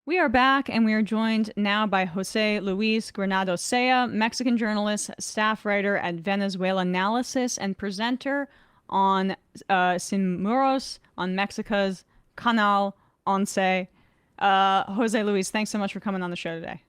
We are back, and we are joined now by José Luis Granados Ceja, Mexican journalist, staff writer at Venezuelanalysis, and presenter on Sin on Mexico's Canal Once. José Luis, thanks so much for coming on the show today.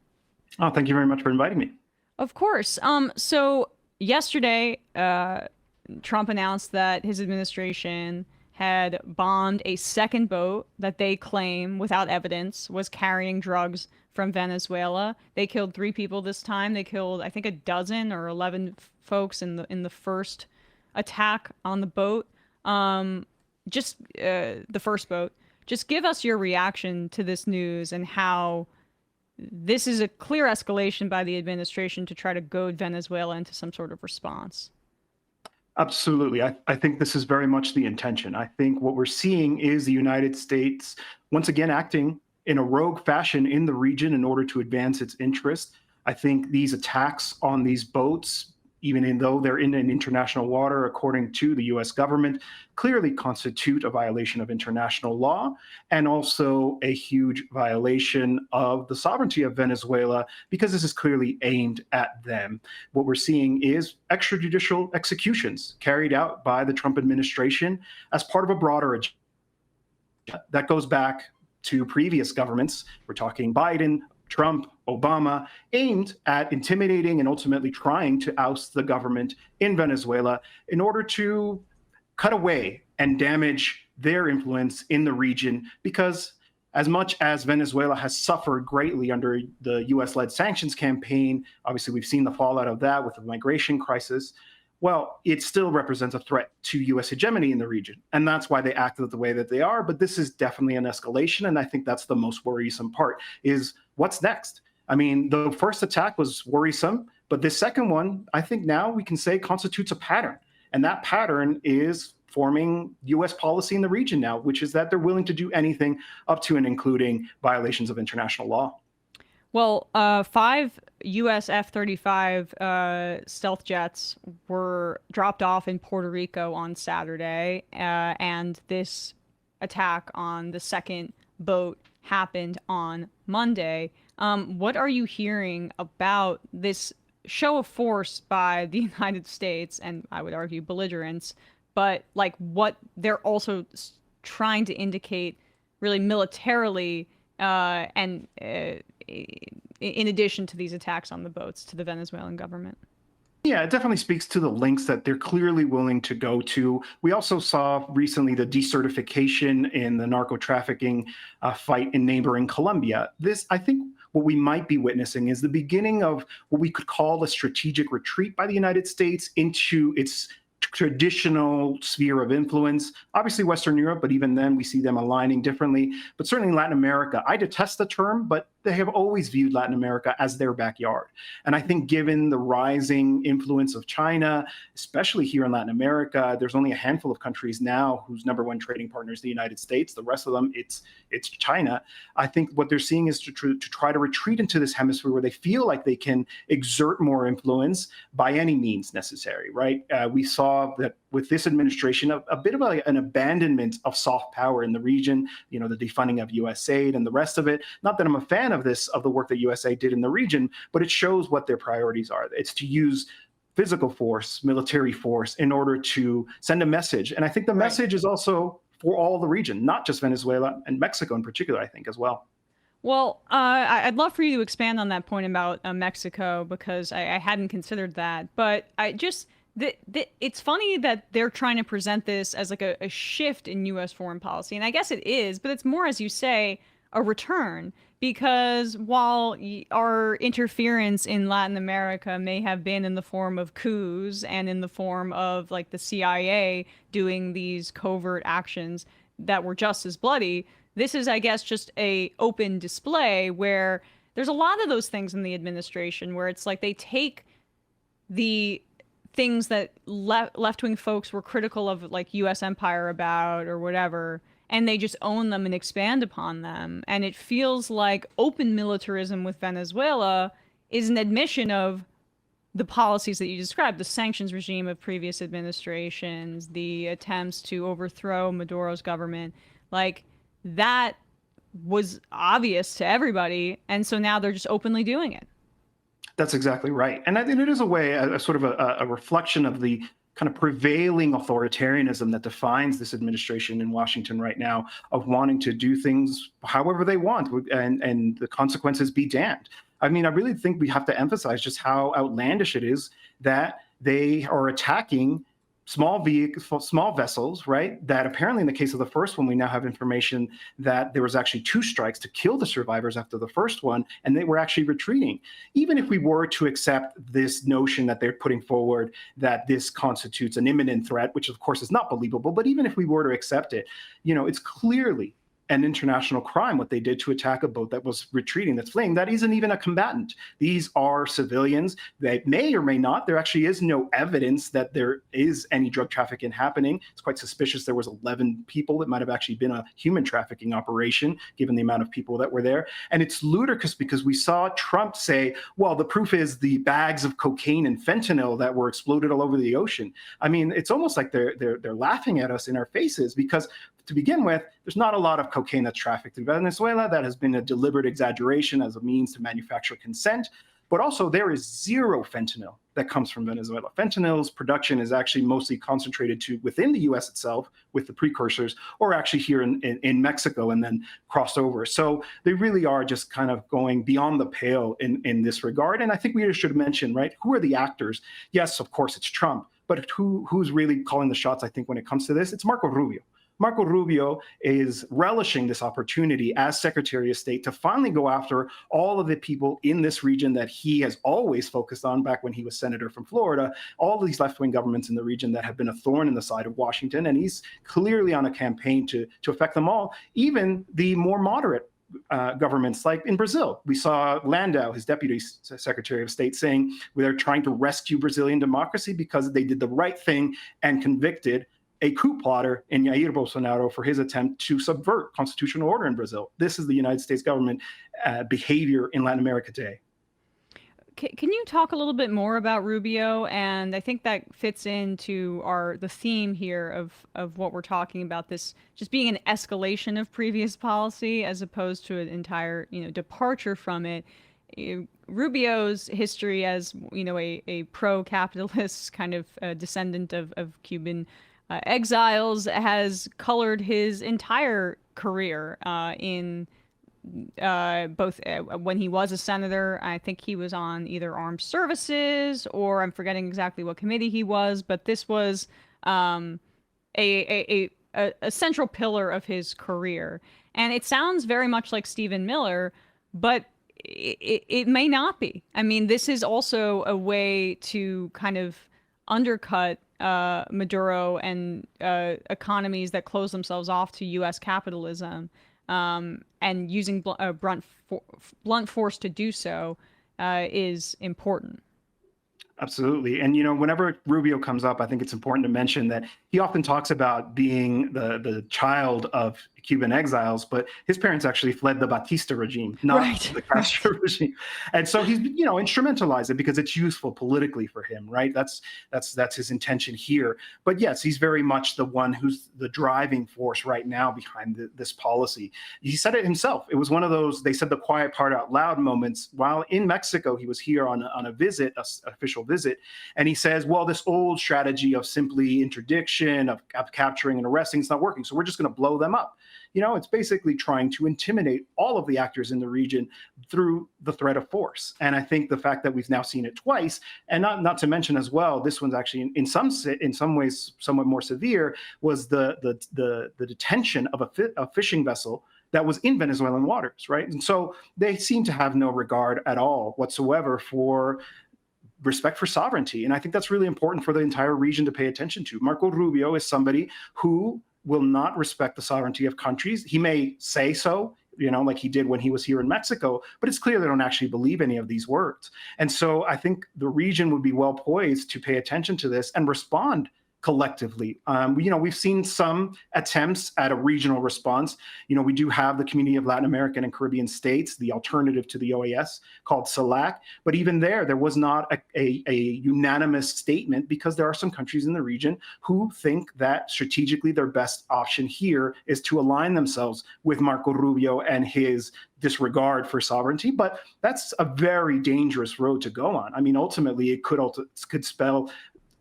Oh, thank you very much for inviting me. Of course. So yesterday, Trump announced that his administration had bombed a second boat that they claim, without evidence, was carrying drugs from Venezuela. They killed 3 people this time. They killed, I think, a dozen or 11 folks in the first attack on the boat. Just the first boat. Just give us your reaction to this news and how this is a clear escalation by the administration to try to goad Venezuela into some sort of response. Absolutely. I think this is very much the intention. I think what we're seeing is the United States once again acting in a rogue fashion in the region in order to advance its interest. I think these attacks on these boats, even though they're in an international water, according to the US government, clearly constitute a violation of international law and also a huge violation of the sovereignty of Venezuela, because this is clearly aimed at them. What we're seeing is extrajudicial executions carried out by the Trump administration as part of a broader agenda that goes back to previous governments. We're talking Biden, Trump, Obama, aimed at intimidating and ultimately trying to oust the government in Venezuela in order to cut away and damage their influence in the region. Because as much as Venezuela has suffered greatly under the US-led sanctions campaign, obviously we've seen the fallout of that with the migration crisis, well, it still represents a threat to US hegemony in the region. And that's why they acted the way that they are. But this is definitely an escalation. And I think that's the most worrisome part, is what's next? I mean, the first attack was worrisome, but this second one, I think now we can say constitutes a pattern. And that pattern is forming US policy in the region now, which is that they're willing to do anything up to and including violations of international law. Well, 5 US F-35 stealth jets were dropped off in Puerto Rico on Saturday, and this attack on the second boat happened on Monday. What are you hearing about this show of force by the United States, and I would argue belligerents, but like what they're also trying to indicate really militarily, and in addition to these attacks on the boats to the Venezuelan government? Yeah, it definitely speaks to the links that they're clearly willing to go to. We also saw recently the decertification in the narco trafficking fight in neighboring Colombia. This, I think, what we might be witnessing is the beginning of what we could call a strategic retreat by the United States into its traditional sphere of influence. Obviously Western Europe, but even then we see them aligning differently. But certainly Latin America, I detest the term, but they have always viewed Latin America as their backyard. And I think given the rising influence of China, especially here in Latin America, there's only a handful of countries now whose #1 trading partner is the United States. The rest of them, it's China. I think what they're seeing is to try to retreat into this hemisphere where they feel like they can exert more influence by any means necessary, right? We saw that with this administration, a bit of an abandonment of soft power in the region, you know, the defunding of USAID and the rest of it. Not that I'm a fan of the work that USAID did in the region, but it shows what their priorities are. It's to use physical force, military force, in order to send a message. And I think the message is also for all the region, not just Venezuela and Mexico in particular, I think, as well. Well, I'd love for you to expand on that point about Mexico, because I hadn't considered that. But I just, it's funny that they're trying to present this as like a shift in U.S. foreign policy. And I guess it is, but it's more, as you say, a return. Because while our interference in Latin America may have been in the form of coups and in the form of like the CIA doing these covert actions that were just as bloody, this is, I guess, just a open display where there's a lot of those things in the administration where it's like they take the things that left-wing folks were critical of, like U.S. empire about or whatever, and they just own them and expand upon them. And it feels like open militarism with Venezuela is an admission of the policies that you described, the sanctions regime of previous administrations, the attempts to overthrow Maduro's government. Like, that was obvious to everybody, and so now they're just openly doing it. That's exactly right. And I think it is a way, a sort of a reflection of the kind of prevailing authoritarianism that defines this administration in Washington right now, of wanting to do things however they want, and the consequences be damned. I mean, I really think we have to emphasize just how outlandish it is that they are attacking small vehicles, small vessels, right? That apparently in the case of the first one, we now have information that there was actually 2 strikes to kill the survivors after the first one, and they were actually retreating. Even if we were to accept this notion that they're putting forward that this constitutes an imminent threat, which of course is not believable, but even if we were to accept it, it's clearly an international crime what they did to attack a boat that was retreating, that's fleeing. That isn't even a combatant. These are civilians. They may or may not. There actually is no evidence that there is any drug trafficking happening. It's quite suspicious. There was 11 people. It might have actually been a human trafficking operation, given the amount of people that were there. And it's ludicrous because we saw Trump say, well, the proof is the bags of cocaine and fentanyl that were exploded all over the ocean. I mean, it's almost like they're laughing at us in our faces, because to begin with, there's not a lot of cocaine that's trafficked through Venezuela. That has been a deliberate exaggeration as a means to manufacture consent. But also, there is 0 fentanyl that comes from Venezuela. Fentanyl's production is actually mostly concentrated to within the U.S. itself with the precursors, or actually here in Mexico and then crossed over. So they really are just kind of going beyond the pale in this regard. And I think we should mention, right, who are the actors? Yes, of course, it's Trump. But who's really calling the shots, I think, when it comes to this? It's Marco Rubio. Marco Rubio is relishing this opportunity as Secretary of State to finally go after all of the people in this region that he has always focused on back when he was senator from Florida, all of these left-wing governments in the region that have been a thorn in the side of Washington. And he's clearly on a campaign to affect them all, even the more moderate governments, like in Brazil. We saw Landau, his deputy secretary of state, saying they're trying to rescue Brazilian democracy because they did the right thing and convicted a coup plotter in Jair Bolsonaro for his attempt to subvert constitutional order in Brazil. This is the United States government behavior in Latin America today. Can you talk a little bit more about Rubio? And I think that fits into the theme here of what we're talking about, this just being an escalation of previous policy as opposed to an entire departure from it. Rubio's history as a pro-capitalist kind of descendant of Cuban exiles has colored his entire career in both when he was a senator. I think he was on either armed services, or I'm forgetting exactly what committee he was, but this was a central pillar of his career. And it sounds very much like Stephen Miller, but it may not be. I mean, this is also a way to kind of undercut Maduro and economies that close themselves off to U.S. capitalism, and using blunt force to do so is important. Absolutely. And, whenever Rubio comes up, I think it's important to mention that he often talks about being the child of Cuban exiles, but his parents actually fled the Batista regime, not the Castro regime. And so he's, instrumentalized it because it's useful politically for him, right? That's his intention here. But yes, he's very much the one who's the driving force right now behind this policy. He said it himself. It was one of those, they said the quiet part out loud moments while in Mexico. He was here on a visit, an official visit. And he says, well, this old strategy of simply interdiction, of capturing and arresting, it's not working. So we're just going to blow them up. It's basically trying to intimidate all of the actors in the region through the threat of force. And I think the fact that we've now seen it twice, and not to mention as well, this one's actually in some ways somewhat more severe, was the detention of a fishing vessel that was in Venezuelan waters, right? And so they seem to have no regard at all whatsoever for respect for sovereignty. And I think that's really important for the entire region to pay attention to. Marco Rubio is somebody who will not respect the sovereignty of countries. He may say so, like he did when he was here in Mexico, but it's clear they don't actually believe any of these words. And so I think the region would be well poised to pay attention to this and respond collectively. We've seen some attempts at a regional response. We do have the Community of Latin American and Caribbean States, the alternative to the OAS called CELAC. But even there was not a unanimous statement, because there are some countries in the region who think that strategically their best option here is to align themselves with Marco Rubio and his disregard for sovereignty. But that's a very dangerous road to go on. I mean, ultimately, it could spell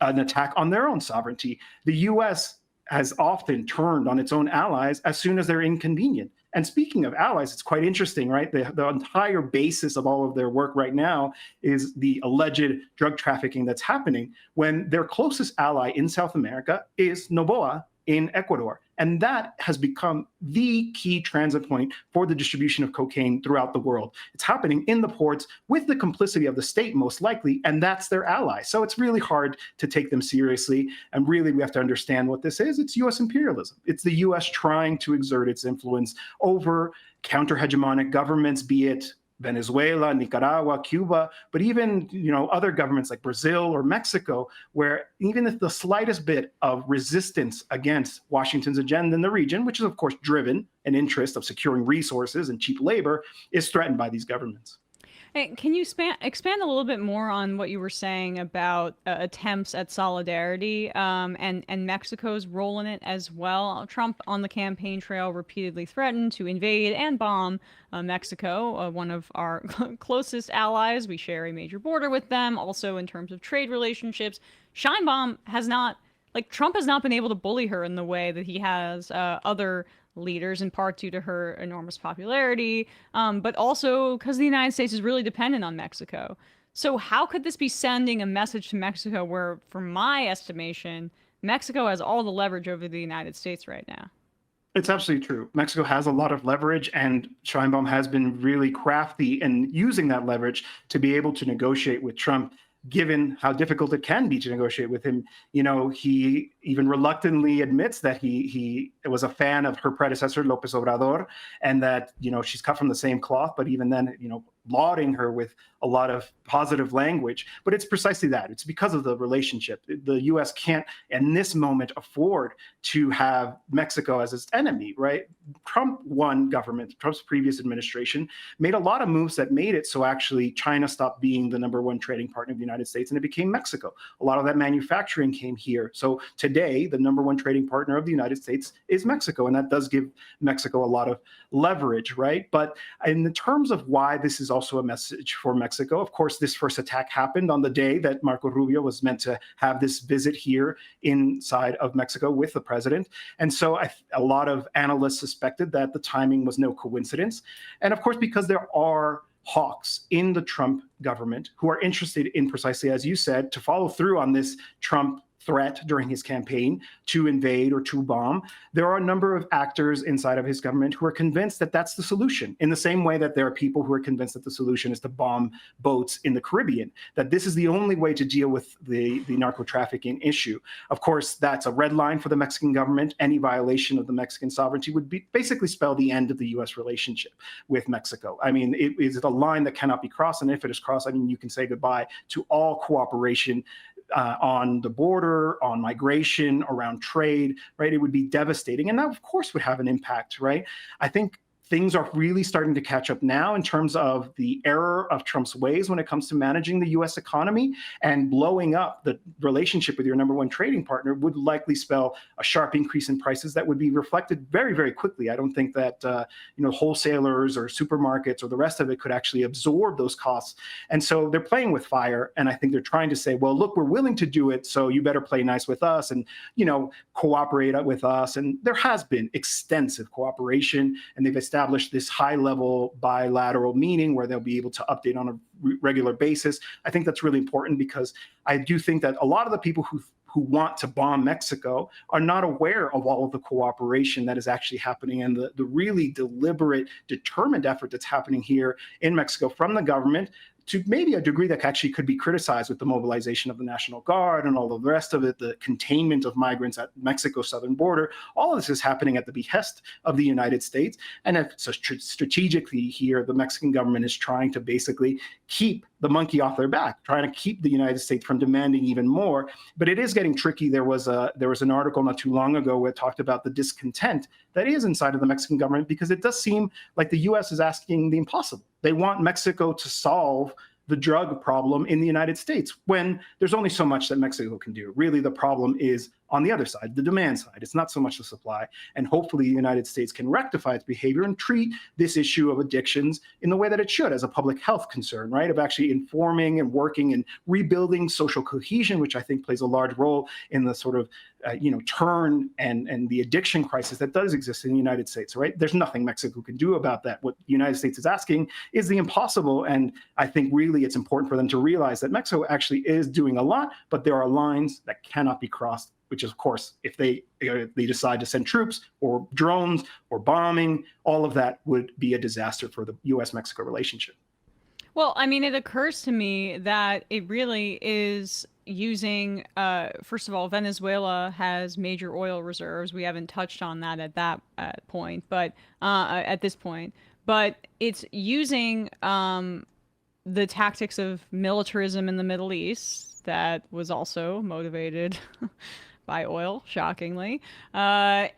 an attack on their own sovereignty. The U.S. has often turned on its own allies as soon as they're inconvenient. And speaking of allies, it's quite interesting, right? The entire basis of all of their work right now is the alleged drug trafficking that's happening, when their closest ally in South America is Noboa in Ecuador. And that has become the key transit point for the distribution of cocaine throughout the world. It's happening in the ports with the complicity of the state, most likely, and that's their ally. So it's really hard to take them seriously. And really, we have to understand what this is. It's U.S. imperialism. It's the U.S. trying to exert its influence over counter-hegemonic governments, be it Venezuela, Nicaragua, Cuba, but even other governments like Brazil or Mexico, where even if the slightest bit of resistance against Washington's agenda in the region, which is of course driven an interest of securing resources and cheap labor, is threatened by these governments. Hey, can you expand a little bit more on what you were saying about attempts at solidarity and Mexico's role in it as well? Trump on the campaign trail repeatedly threatened to invade and bomb Mexico, one of our closest allies. We share a major border with them. Also, in terms of trade relationships, Sheinbaum has not, Trump has not been able to bully her in the way that he has other leaders, in part due to her enormous popularity, but also because the United States is really dependent on Mexico. So how could this be sending a message to Mexico where, from my estimation, Mexico has all the leverage over the United States right now? It's absolutely true. Mexico has a lot of leverage, and Sheinbaum has been really crafty in using that leverage to be able to negotiate with Trump, given how difficult it can be to negotiate with him. He even reluctantly admits that he was a fan of her predecessor, López Obrador, and that, she's cut from the same cloth, but even then, lauding her with a lot of positive language. But it's precisely that. It's because of the relationship. The U.S. can't, in this moment, afford to have Mexico as its enemy, right? Trump's previous administration, made a lot of moves that made it so actually China stopped being the #1 trading partner of the United States, and it became Mexico. A lot of that manufacturing came here. So today, the #1 trading partner of the United States is Mexico, and that does give Mexico a lot of leverage, right? But in terms of why this is also a message for Mexico, of course, this first attack happened on the day that Marco Rubio was meant to have this visit here inside of Mexico with the president. And so a lot of analysts suspected that the timing was no coincidence. And of course, because there are hawks in the Trump government who are interested in, precisely as you said, to follow through on this Trump threat during his campaign to invade or to bomb, there are a number of actors inside of his government who are convinced that that's the solution, in the same way that there are people who are convinced that the solution is to bomb boats in the Caribbean, that this is the only way to deal with the narco trafficking issue. Of course, that's a red line for the Mexican government. Any violation of the Mexican sovereignty would basically spell the end of the U.S. relationship with Mexico. I mean, it is a line that cannot be crossed, and if it is crossed, I mean, you can say goodbye to all cooperation on the border, on migration, around trade, right? It would be devastating. And that, of course, would have an impact, right? I think things are really starting to catch up now in terms of the error of Trump's ways when it comes to managing the U.S. economy, and blowing up the relationship with your #1 trading partner would likely spell a sharp increase in prices that would be reflected very, very quickly. I don't think that wholesalers or supermarkets or the rest of it could actually absorb those costs. And so they're playing with fire. And I think they're trying to say, well, look, we're willing to do it, so you better play nice with us and, cooperate with us. And there has been extensive cooperation, and they've established this high-level bilateral meeting where they'll be able to update on a regular basis. I think that's really important, because I do think that a lot of the people who want to bomb Mexico are not aware of all of the cooperation that is actually happening, and the really deliberate, determined effort that's happening here in Mexico from the government to maybe a degree that actually could be criticized with the mobilization of the National Guard and all of the rest of it, the containment of migrants at Mexico's southern border. All of this is happening at the behest of the United States. And so strategically here, the Mexican government is trying to basically keep the monkey off their back, trying to keep the United States from demanding even more. But it is getting tricky. There was an article not too long ago where it talked about the discontent that is inside of the Mexican government, because it does seem like the U.S. is asking the impossible. They want Mexico to solve the drug problem in the United States when there's only so much that Mexico can do. Really, the problem is on the other side, the demand side. It's not so much the supply. And hopefully the United States can rectify its behavior and treat this issue of addictions in the way that it should, as a public health concern, right? Of actually informing and working and rebuilding social cohesion, which I think plays a large role in the sort of turn and the addiction crisis that does exist in the United States, right? There's nothing Mexico can do about that. What the United States is asking is the impossible. And I think really it's important for them to realize that Mexico actually is doing a lot, but there are lines that cannot be crossed, which is, of course, if they decide to send troops or drones or bombing, all of that would be a disaster for the U.S.-Mexico relationship. Well, I mean, it occurs to me that it really is using, first of all, Venezuela has major oil reserves. We haven't touched on that at that point, but at this point, but it's using the tactics of militarism in the Middle East that was also motivated by oil, shockingly, and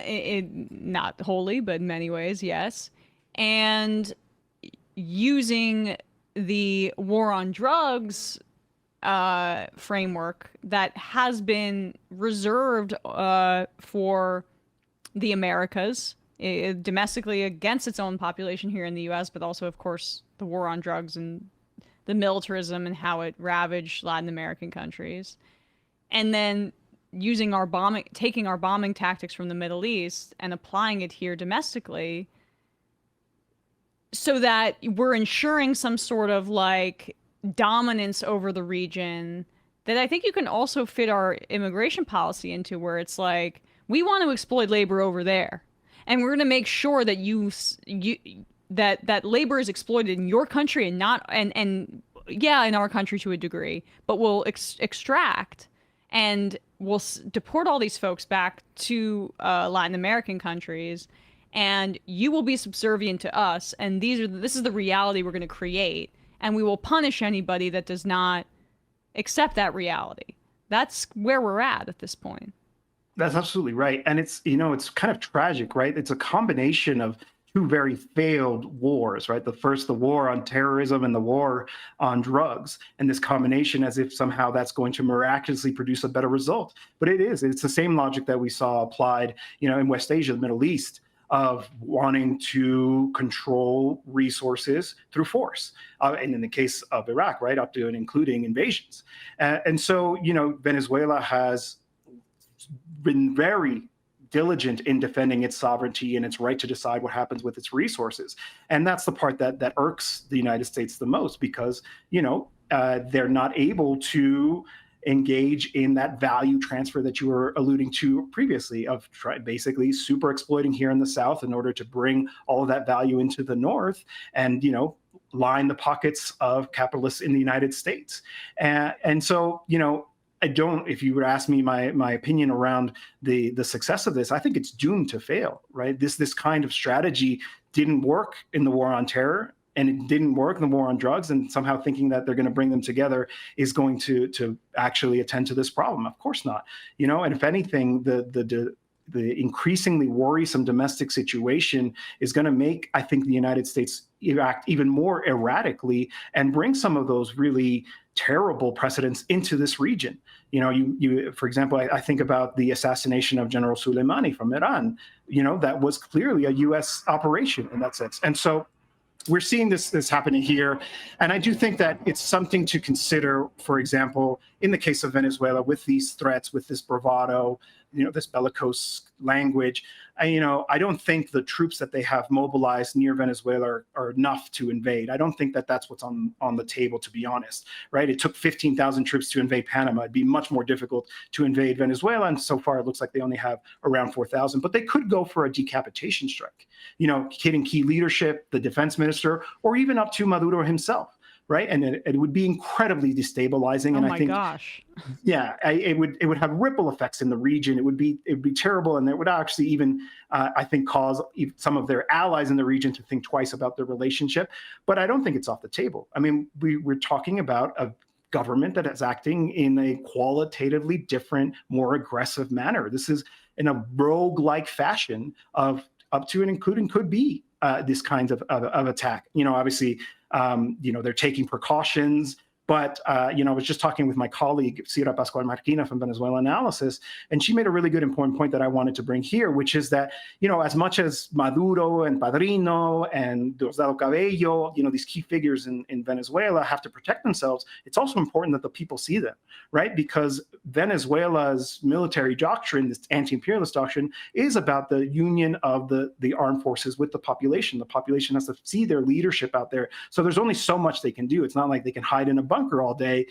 it not wholly, but in many ways, yes, and using the war on drugs framework that has been reserved for the Americas, domestically against its own population here in the U.S., but also, of course, the war on drugs and the militarism and how it ravaged Latin American countries. And then using taking our bombing tactics from the Middle East and applying it here domestically, so that we're ensuring some sort of like dominance over the region that I think you can also fit our immigration policy into, where it's like, we want to exploit labor over there, and we're going to make sure that that labor is exploited in your country and not and yeah, in our country to a degree, but we'll extract and we'll deport all these folks back to Latin American countries, and you will be subservient to us, and this is the reality we're going to create, and we will punish anybody that does not accept that reality. That's where we're at this point. That's absolutely right. And it's kind of tragic, right? It's a combination of two very failed wars, right? The first, the war on terrorism, and the war on drugs. And this combination, as if somehow that's going to miraculously produce a better result. But it's the same logic that we saw applied, in West Asia, the Middle East, of wanting to control resources through force. And in the case of Iraq, right, up to and including invasions. And so, Venezuela has been very diligent in defending its sovereignty and its right to decide what happens with its resources. And that's the part that irks the United States the most, because, they're not able to engage in that value transfer that you were alluding to previously, of basically super exploiting here in the South in order to bring all of that value into the North and, line the pockets of capitalists in the United States. And so, if you would ask me my opinion around the success of this, I think it's doomed to fail, right? This kind of strategy didn't work in the war on terror, and it didn't work in the war on drugs, and somehow thinking that they're going to bring them together is going to actually attend to this problem. Of course not. And if anything, the increasingly worrisome domestic situation is going to make, I think, the United States act even more erratically and bring some of those really terrible precedents into this region. For example, I think about the assassination of General Soleimani from Iran. That was clearly a U.S. operation in that sense. And so we're seeing this happening here. And I do think that it's something to consider, for example, in the case of Venezuela, with these threats, with this bravado, this bellicose language. I don't think the troops that they have mobilized near Venezuela are enough to invade. I don't think that that's what's on the table, to be honest, right? It took 15,000 troops to invade Panama. It'd be much more difficult to invade Venezuela. And so far, it looks like they only have around 4,000. But they could go for a decapitation strike, hitting key leadership, the defense minister, or even up to Maduro himself. right? And it would be incredibly destabilizing. Oh and my I think, gosh. yeah, it would have ripple effects in the region. It would be terrible, and it would actually even I think cause some of their allies in the region to think twice about their relationship. But I don't think it's off the table. I mean, we're talking about a government that is acting in a qualitatively different, more aggressive manner. This is in a rogue-like fashion of up to and including could be this kind of attack. Obviously, they're taking precautions. But, I was just talking with my colleague, Sira Pascual Marquina from Venezuelanalysis, and she made a really good important point that I wanted to bring here, which is that, as much as Maduro and Padrino and Diosdado Cabello, these key figures in Venezuela have to protect themselves, it's also important that the people see them, right? Because Venezuela's military doctrine, this anti-imperialist doctrine, is about the union of the armed forces with the population. The population has to see their leadership out there. So there's only so much they can do. It's not like they can hide in a bunker all day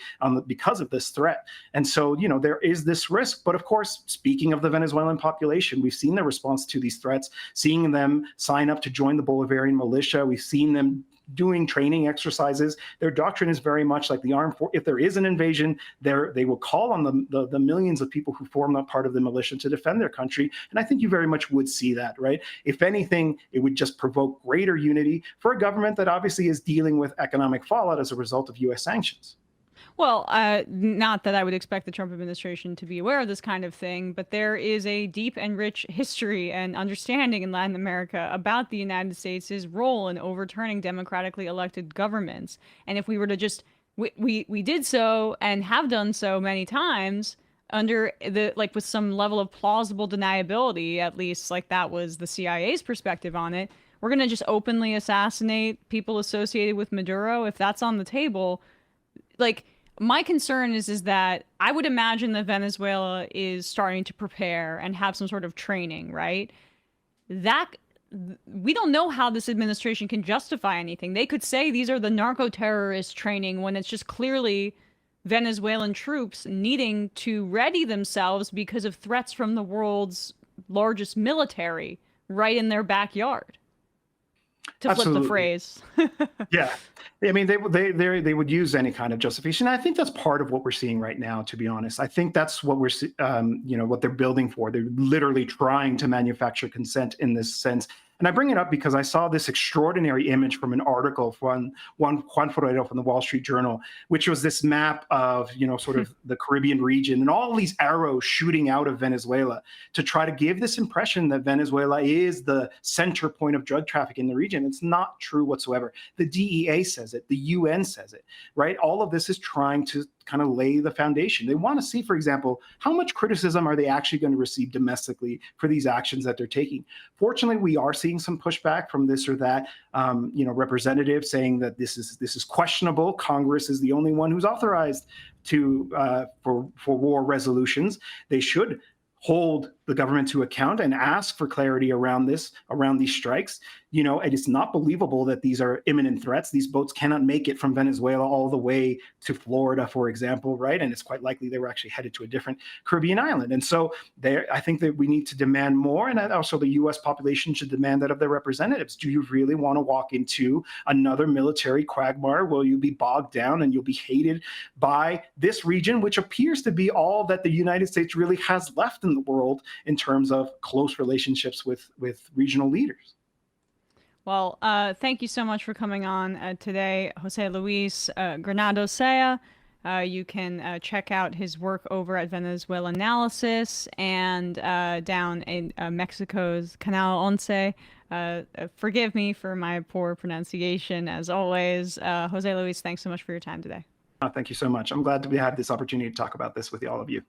because of this threat. And so, there is this risk. But of course, speaking of the Venezuelan population, we've seen their response to these threats, seeing them sign up to join the Bolivarian militia. We've seen them doing training exercises. Their doctrine is very much like the armed force. If there is an invasion, they will call on the millions of people who form that part of the militia to defend their country. And I think you very much would see that, right? If anything, it would just provoke greater unity for a government that obviously is dealing with economic fallout as a result of U.S. sanctions. Well, not that I would expect the Trump administration to be aware of this kind of thing, but there is a deep and rich history and understanding in Latin America about the United States' role in overturning democratically elected governments. And if we were to just, we did so and have done so many times under with some level of plausible deniability, at least like that was the CIA's perspective on it, we're going to just openly assassinate people associated with Maduro. If that's on the table, my concern is that I would imagine that Venezuela is starting to prepare and have some sort of training, right? That we don't know how this administration can justify anything. They could say these are the narco-terrorist training when it's just clearly Venezuelan troops needing to ready themselves because of threats from the world's largest military right in their backyard. To flip the phrase. Yeah. I mean, they would use any kind of justification. I think that's part of what we're seeing right now, to be honest. I think that's what we're, what they're building for. They're literally trying to manufacture consent in this sense. And I bring it up because I saw this extraordinary image from an article from Juan Forero from the Wall Street Journal, which was this map of, sort of the Caribbean region and all these arrows shooting out of Venezuela to try to give this impression that Venezuela is the center point of drug trafficking in the region. It's not true whatsoever. The DEA says it. The UN says it, right? All of this is trying to kind of lay the foundation. They want to see, for example, how much criticism are they actually going to receive domestically for these actions that they're taking. Fortunately, we are seeing some pushback from this or that, representative saying that this is questionable. Congress is the only one who's authorized to for war resolutions. They should hold the government to account and ask for clarity around these strikes. It is not believable that these are imminent threats. These boats cannot make it from Venezuela all the way to Florida, for example, right? And it's quite likely they were actually headed to a different Caribbean island. And so I think that we need to demand more, and also the U.S. population should demand that of their representatives. Do you really want to walk into another military quagmire where you'll be bogged down and you'll be hated by this region, which appears to be all that the United States really has left in the world in terms of close relationships with regional leaders? Well, thank you so much for coming on today, José Luis Granados Ceja. You can check out his work over at Venezuelanalysis and down in Mexico's Canal Once. Forgive me for my poor pronunciation, as always. José Luis, thanks so much for your time today. Thank you so much. I'm glad to have this opportunity to talk about this with all of you.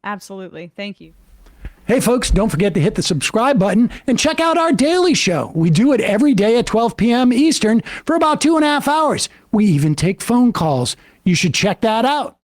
Absolutely. Thank you. Hey folks, don't forget to hit the subscribe button and check out our daily show. We do it every day at 12 p.m. Eastern for about 2.5 hours. We even take phone calls. You should check that out.